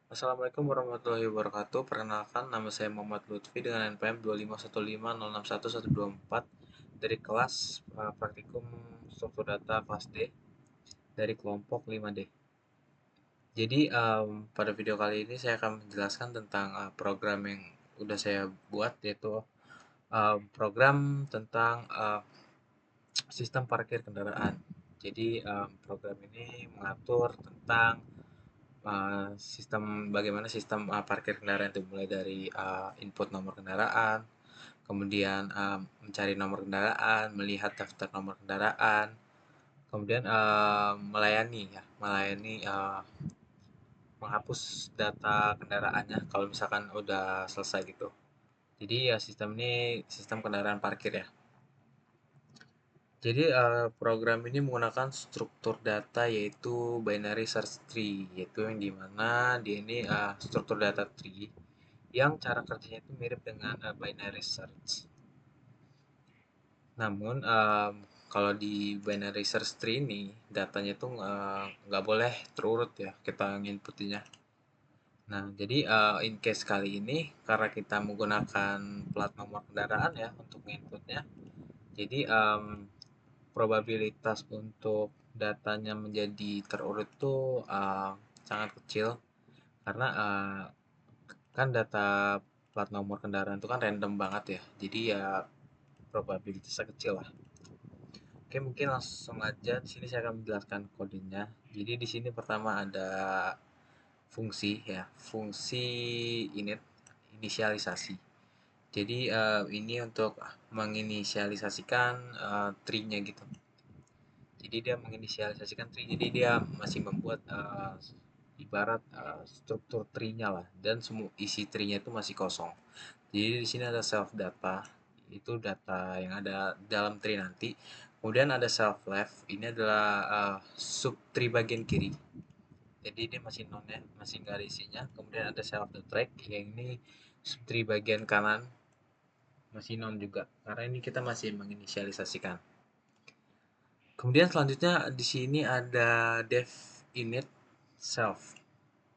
Assalamualaikum warahmatullahi wabarakatuh. Perkenalkan, nama saya Muhammad Lutfi dengan NPM 251506124 dari kelas praktikum struktur data kelas D dari kelompok 5D. Jadi pada video kali ini saya akan menjelaskan tentang program yang udah saya buat, yaitu program tentang sistem parkir kendaraan. Jadi program ini mengatur tentang sistem bagaimana sistem parkir kendaraan itu, mulai dari input nomor kendaraan, kemudian mencari nomor kendaraan, melihat daftar nomor kendaraan, kemudian melayani menghapus data kendaraannya kalau misalkan udah selesai gitu. Jadi ya sistem ini sistem kendaraan parkir ya. Jadi program ini menggunakan struktur data yaitu binary search tree, yaitu yang dimana dia ini struktur data tree yang cara kerjanya itu mirip dengan binary search. Namun kalau di binary search tree ini datanya itu nggak boleh terurut ya kita nginputinya. Nah, jadi in case kali ini karena kita menggunakan plat nomor kendaraan ya untuk inputnya, jadi probabilitas untuk datanya menjadi terurut tuh sangat kecil karena kan data plat nomor kendaraan itu kan random banget ya. Jadi ya probabilitasnya kecil lah. Oke, mungkin langsung aja di sini saya akan menjelaskan kodenya. Jadi di sini pertama ada fungsi ya, fungsi init inisialisasi. Jadi ini untuk menginisialisasikan tree-nya gitu. Jadi dia menginisialisasikan tree, jadi dia masih membuat ibarat struktur tree-nya lah, dan semua isi tree-nya itu masih kosong. Jadi di sini ada self data, itu data yang ada dalam tree nanti. Kemudian ada self left, ini adalah sub tree bagian kiri. Jadi dia masih non ya, masih nggak ada isinya. Kemudian ada self the track, yang ini sub tree bagian kanan masih non juga, karena ini kita masih menginisialisasikan. Kemudian selanjutnya di sini ada def init self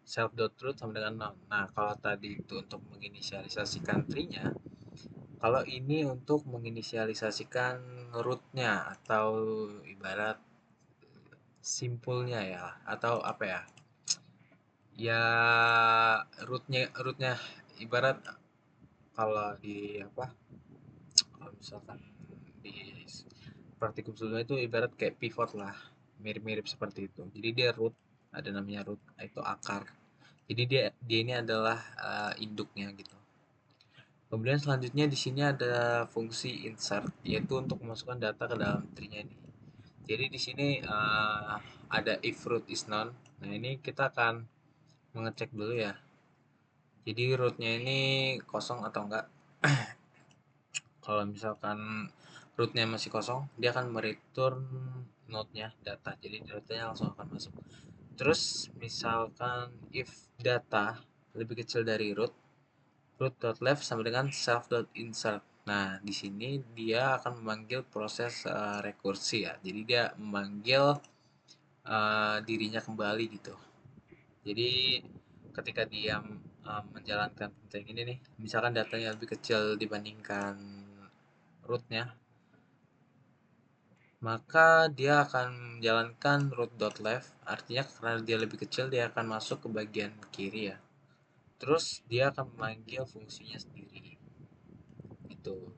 self.root sama dengan noun. Nah, kalau tadi itu untuk menginisialisasikan tree-nya, kalau ini untuk menginisialisasikan root-nya atau ibarat simpulnya ya, atau apa ya? Ya root-nya ibarat kalau di apa? Kalau misalkan di praktikum sebelumnya itu ibarat kayak pivot lah, mirip-mirip seperti itu. Jadi dia root, ada namanya root, itu akar. Jadi dia dia ini adalah induknya gitu. Kemudian selanjutnya di sini ada fungsi insert, yaitu untuk memasukkan data ke dalam tree-nya ini. Jadi di sini ada if root is none. Nah, ini kita akan mengecek dulu ya. Jadi root-nya ini kosong atau enggak. Kalau misalkan root-nya masih kosong, dia akan mereturn node-nya data. Jadi datanya langsung akan masuk. Terus misalkan if data lebih kecil dari root.left sama dengan self.insert. Nah, di sini dia akan memanggil proses rekursi ya. Jadi dia memanggil dirinya kembali gitu. Jadi ketika dia menjalankan penting ini nih, misalkan datanya lebih kecil dibandingkan rootnya, maka dia akan menjalankan root.left, artinya karena dia lebih kecil dia akan masuk ke bagian kiri ya. Terus dia akan memanggil fungsinya sendiri. Itu.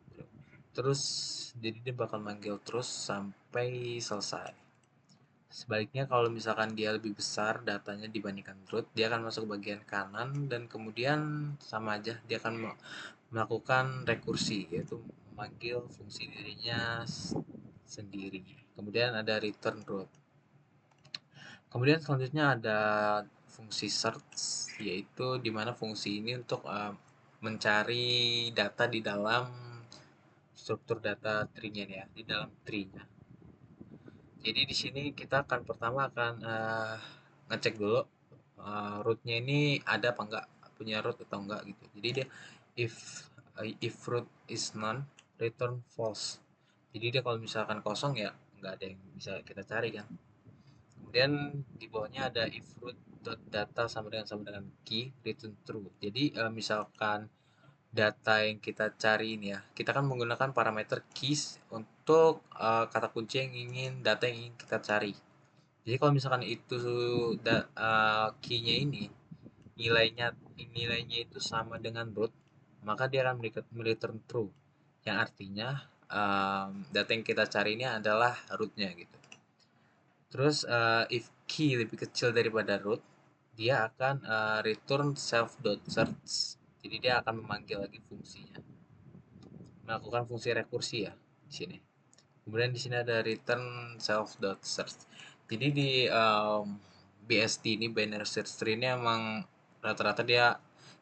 Terus jadi dia bakal manggil terus sampai selesai. Sebaliknya kalau misalkan dia lebih besar datanya dibandingkan root, dia akan masuk ke bagian kanan dan kemudian sama aja dia akan melakukan rekursi, yaitu memanggil fungsi dirinya sendiri. Kemudian ada return root. Kemudian selanjutnya ada fungsi search, yaitu dimana fungsi ini untuk mencari data di dalam struktur data tree-nya ya, di dalam tree-nya. Jadi di sini kita akan pertama akan ngecek dulu root-nya ini ada apa enggak, punya root atau enggak gitu. Jadi dia if if root is none, return false. Jadi dia kalau misalkan kosong ya nggak ada yang bisa kita cari kan. Kemudian di bawahnya ada if root dot data sama dengan key return true. Jadi misalkan data yang kita cari ini ya, kita kan menggunakan parameter keys untuk kata kunci yang ingin data yang ingin kita cari. Jadi kalau misalkan itu key-nya ini nilainya nilainya itu sama dengan root, maka dia akan return true. Yang artinya data yang kita cari ini adalah root-nya gitu. Terus if key lebih kecil daripada root, dia akan return self.search. Jadi dia akan memanggil lagi fungsinya, melakukan fungsi rekursi ya di sini. Kemudian di sini ada return self.search. Jadi di BST ini, binary search tree ini, emang rata-rata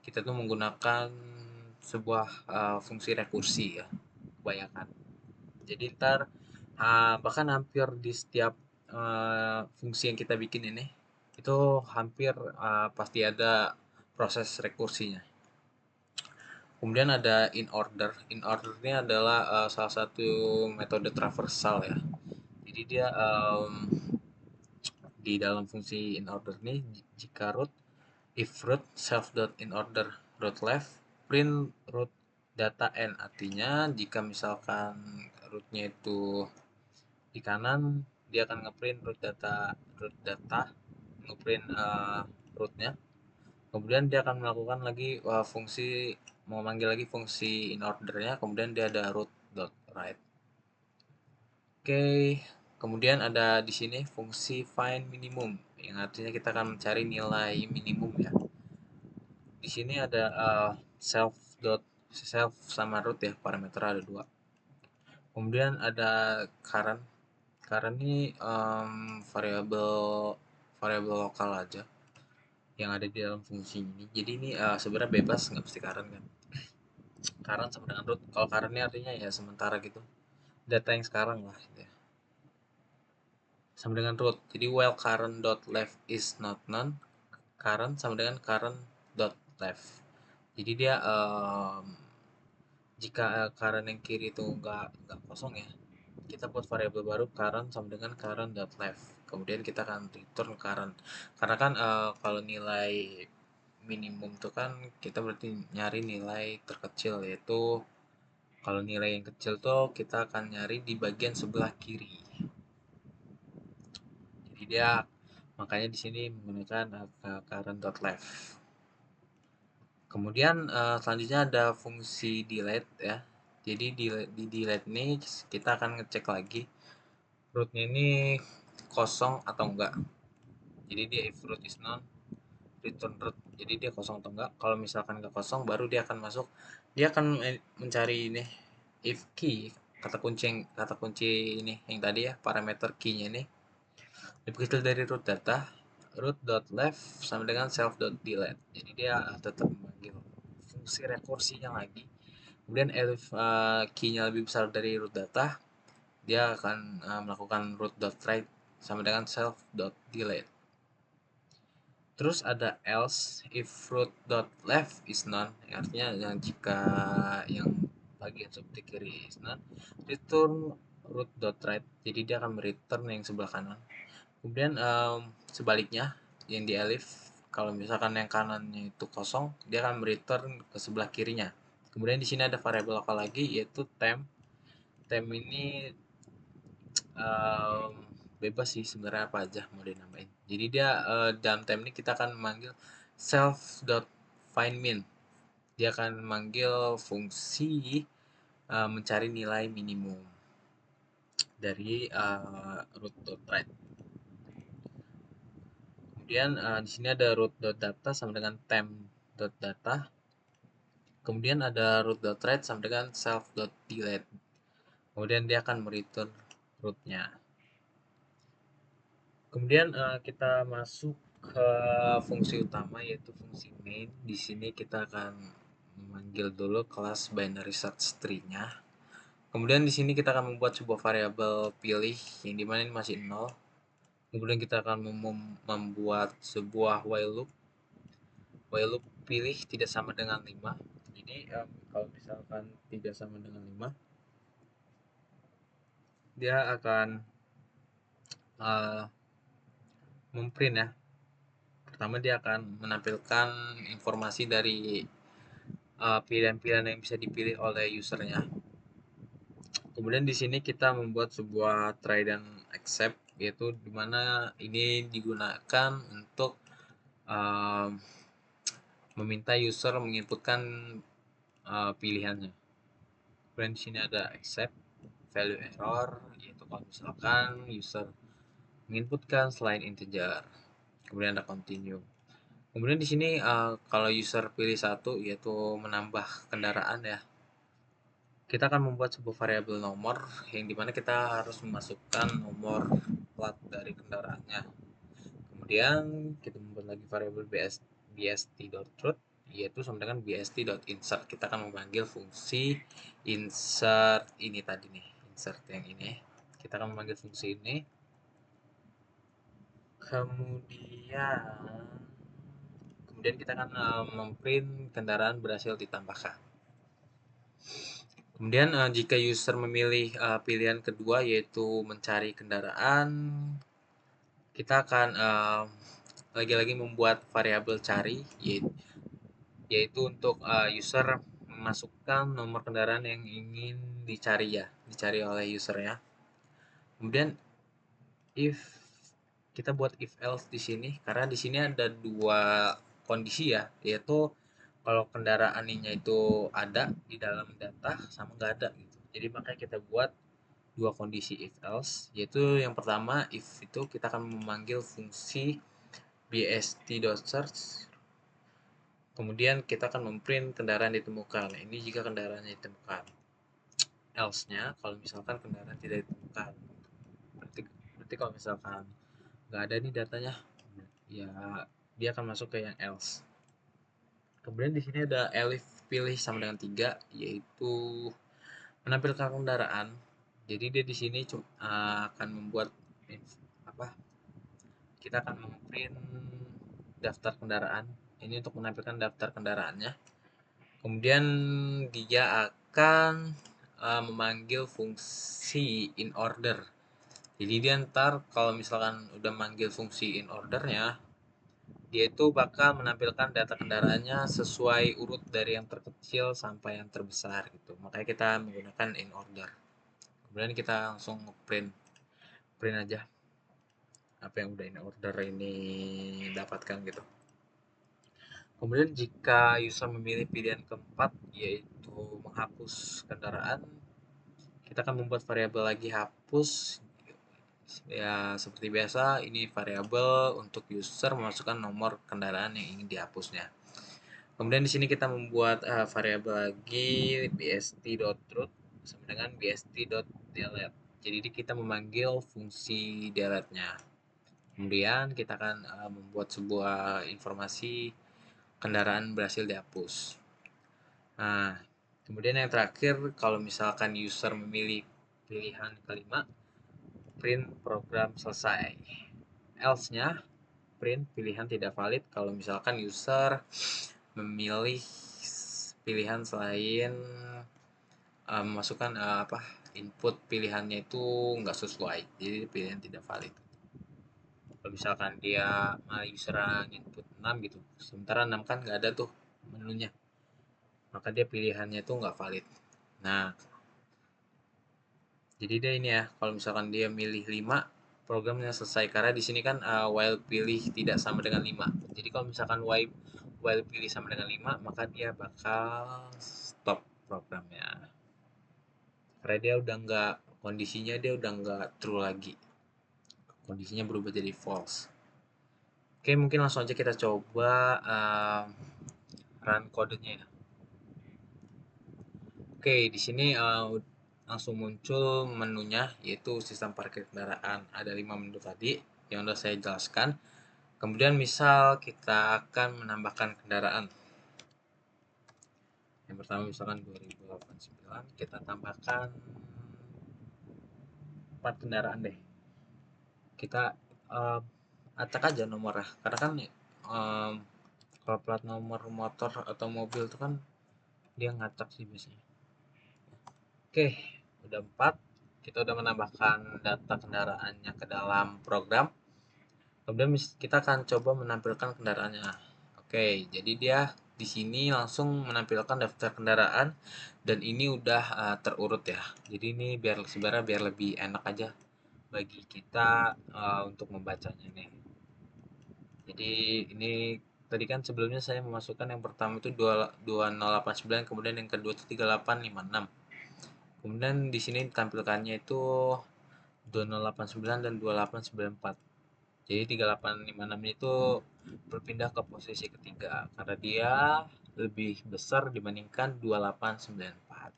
kita tuh menggunakan sebuah fungsi rekursi ya, kebanyakan. Jadi ntar bahkan hampir di setiap fungsi yang kita bikin ini itu hampir pasti ada proses rekursinya. Kemudian ada in order. In order ini adalah salah satu metode traversal ya. Jadi dia di dalam fungsi in order ini, jika root, if root self dot in order root left, print root data n. Artinya jika misalkan rootnya itu di kanan, dia akan ngeprint root data, ngeprint rootnya. Kemudian dia akan melakukan lagi fungsi, memanggil lagi fungsi in ordernya. Kemudian dia ada root dot right. Oke, kemudian ada di sini fungsi find minimum, yang artinya kita akan mencari nilai minimum ya. Di sini ada self sama root ya, parameter ada dua. Kemudian ada current. Current ini variabel variabel lokal aja yang ada di dalam fungsi ini. Jadi ini sebenarnya bebas, nggak mesti current kan. Current sama dengan root. Kalau current ini artinya ya sementara gitu, data yang sekarang lah gitu ya. Sama dengan root. Jadi while current dot left is not none, current sama dengan current dot left. Jadi dia jika current yang kiri itu nggak kosong ya, kita buat variabel baru current sama dengan current dot left. Kemudian kita akan return current. Karena kan kalau nilai minimum itu kan kita berarti nyari nilai terkecil, yaitu kalau nilai yang kecil tuh kita akan nyari di bagian sebelah kiri. Jadi dia makanya di sini menggunakan current dot left. Kemudian selanjutnya ada fungsi delete ya. Jadi di delete ini kita akan ngecek lagi rootnya ini kosong atau enggak. Jadi dia if root is none, return root. Jadi dia kosong atau enggak. Kalau misalkan enggak kosong, baru dia akan masuk. Dia akan mencari ini if key, kata kunci ini yang tadi ya, parameter key-nya ini lebih kecil dari root data, root dot left sama dengan self dot delete. Jadi dia tetap memanggil fungsi rekursinya lagi. Kemudian if key-nya lebih besar dari root data, dia akan melakukan root dot right sama dengan self dot delete. Terus ada else if root dot left is none, artinya yang jika yang bagian sebelah kiri is none, return root dot right. Jadi dia akan return yang sebelah kanan. Kemudian sebaliknya yang di elif, kalau misalkan yang kanannya itu kosong, dia akan return ke sebelah kirinya. Kemudian di sini ada variabel lokal lagi, yaitu temp. Temp ini um, bebas sih sebenarnya, apa aja mau dinamain. Jadi dia dalam temp ini kita akan memanggil self dot find min. Dia akan memanggil fungsi mencari nilai minimum dari root dot right. Kemudian di sini ada root dot data sama dengan temp dot data. Kemudian ada root dot right sama dengan self dot delete. Kemudian dia akan mereturn rootnya. Kemudian kita masuk ke fungsi utama, yaitu fungsi main. Di sini kita akan memanggil dulu kelas binary search tree-nya. Kemudian di sini kita akan membuat sebuah variabel pilih yang dimana ini masih 0. Kemudian kita akan membuat sebuah while loop. While loop pilih tidak sama dengan 5. Jadi kalau misalkan tidak sama dengan 5, dia akan memprint ya. pertama dia akan menampilkan informasi dari pilihan-pilihan yang bisa dipilih oleh usernya. Kemudian di sini kita membuat sebuah try dan accept, yaitu dimana ini digunakan untuk um, meminta user menginputkan pilihannya. Kemudian di sini ada accept value error, yaitu kalau misalkan user menginputkan selain integer. Kemudian ada continue. Kemudian di sini kalau user pilih satu, yaitu menambah kendaraan ya, kita akan membuat sebuah variabel nomor yang dimana kita harus memasukkan nomor plat dari kendaraannya. Kemudian kita membuat lagi variabel bst.truth, yaitu sama dengan bst.insert. Kita akan memanggil fungsi insert ini tadi nih, insert yang ini. Kita akan memanggil fungsi ini. Kemudian kita akan memprint kendaraan berhasil ditambahkan. Kemudian jika user memilih pilihan kedua, yaitu mencari kendaraan, kita akan lagi-lagi membuat variabel cari, yaitu untuk user memasukkan nomor kendaraan yang ingin dicari oleh user ya. Kemudian if kita buat if else di sini, karena di sini ada dua kondisi ya, yaitu kalau kendaraan ini itu ada di dalam data sama nggak ada gitu. Jadi makanya kita buat dua kondisi if else, yaitu yang pertama if itu kita akan memanggil fungsi bst.search, kemudian kita akan memprint kendaraan ditemukan. Ini jika kendaraannya ditemukan. Else-nya kalau misalkan kendaraan tidak ditemukan, berarti kalau misalkan nggak ada nih datanya, ya dia akan masuk ke yang else. Kemudian di sini ada elif pilih sama dengan 3, yaitu menampilkan kendaraan. Jadi dia di sini akan membuat apa? Kita akan memprint daftar kendaraan. Ini untuk menampilkan daftar kendaraannya. Kemudian dia akan memanggil fungsi in order. Jadi dia ntar kalau misalkan udah manggil fungsi in ordernya, dia itu bakal menampilkan data kendaraannya sesuai urut dari yang terkecil sampai yang terbesar gitu. Makanya kita menggunakan in order. Kemudian kita langsung print aja apa yang udah in order ini dapatkan gitu. Kemudian jika user memilih pilihan keempat, yaitu menghapus kendaraan, kita akan membuat variabel lagi hapus. Ya seperti biasa, ini variabel untuk user memasukkan nomor kendaraan yang ingin dihapusnya. Kemudian di sini kita membuat variabel lagi bst.truth sama dengan bst.delete. Jadi kita memanggil fungsi delete-nya. Kemudian kita akan membuat sebuah informasi kendaraan berhasil dihapus. Nah, kemudian yang terakhir, kalau misalkan user memilih pilihan kelima, print program selesai. Else-nya, print pilihan tidak valid kalau misalkan user memilih pilihan selain memasukkan input pilihannya itu nggak sesuai, jadi pilihan tidak valid. Kalau misalkan dia user input 6 gitu, sementara 6 kan nggak ada tuh menunya, maka dia pilihannya itu nggak valid. Nah, jadi dia ini ya, kalau misalkan dia milih 5, programnya selesai karena di sini kan while pilih tidak sama dengan 5. Jadi kalau misalkan while pilih sama dengan 5, maka dia bakal stop programnya. Karena dia udah nggak, kondisinya dia udah nggak true lagi. Kondisinya berubah jadi false. Oke, mungkin langsung aja kita coba run kodenya ya. Oke, di sini langsung muncul menunya, yaitu sistem parkir kendaraan. Ada 5 menu tadi yang udah saya jelaskan. Kemudian misal kita akan menambahkan kendaraan. Yang pertama misalkan 2089, kita tambahkan 4 kendaraan deh. Kita acak aja nomornya, karena kan kalau plat nomor motor atau mobil itu kan dia ngacak sih biasanya. Oke, udah 4. Kita udah menambahkan data kendaraannya ke dalam program. Kemudian kita akan coba menampilkan kendaraannya. Oke, jadi dia di sini langsung menampilkan daftar kendaraan dan ini udah terurut ya. Jadi ini biar sebenarnya biar lebih enak aja bagi kita untuk membacanya nih. Jadi ini tadi kan sebelumnya saya memasukkan yang pertama itu 2089, kemudian yang kedua itu 3856. Kemudian di sini tampilkannya itu 2089 dan 2894. Jadi 3856 itu berpindah ke posisi ketiga karena dia lebih besar dibandingkan 2894.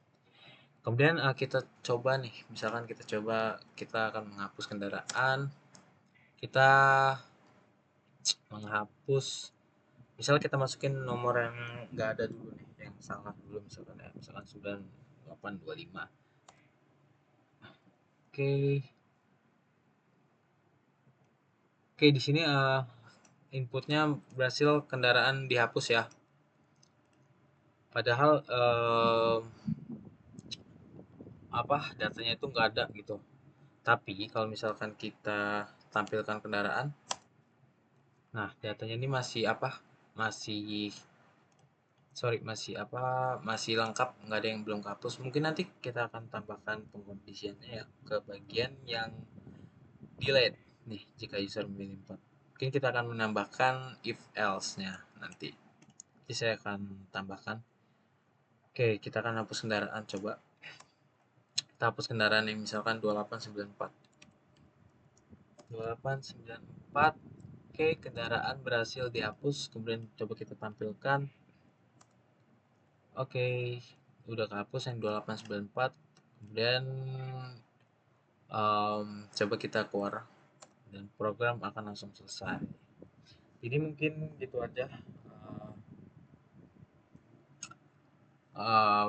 Kemudian kita coba nih, misalkan kita coba kita akan menghapus kendaraan, kita menghapus, misalnya kita masukin nomor yang nggak ada dulu nih, yang salah dulu misalkan ya, misalkan 9825. Oke, oke di sini inputnya berhasil kendaraan dihapus ya. Padahal apa datanya itu nggak ada gitu. Tapi kalau misalkan kita tampilkan kendaraan, nah datanya ini masih apa? Masih sorry masih apa? Masih lengkap, nggak ada yang belum kehapus. Mungkin nanti kita akan tambahkan pengkondisiannya ya ke bagian yang delete nih jika user memilih import. Mungkin kita akan menambahkan if else-nya nanti. Jadi saya akan tambahkan. Oke, kita akan hapus kendaraan coba. Kita hapus kendaraan yang misalkan 2894. 2894. Oke, kendaraan berhasil dihapus. Kemudian coba kita tampilkan. Oke, udah kehapus yang 2894. Kemudian coba kita keluar dan program akan langsung selesai. Jadi mungkin gitu aja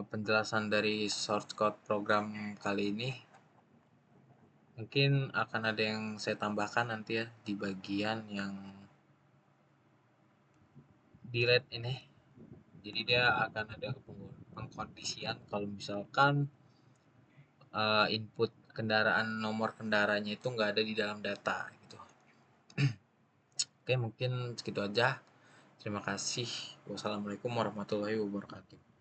penjelasan dari source code program kali ini. Mungkin akan ada yang saya tambahkan nanti ya di bagian yang delete ini. Jadi dia akan ada pengkondisian kalau misalkan input kendaraan nomor kendaraannya itu nggak ada di dalam data gitu. Oke, mungkin segitu aja. Terima kasih. Wassalamualaikum warahmatullahi wabarakatuh.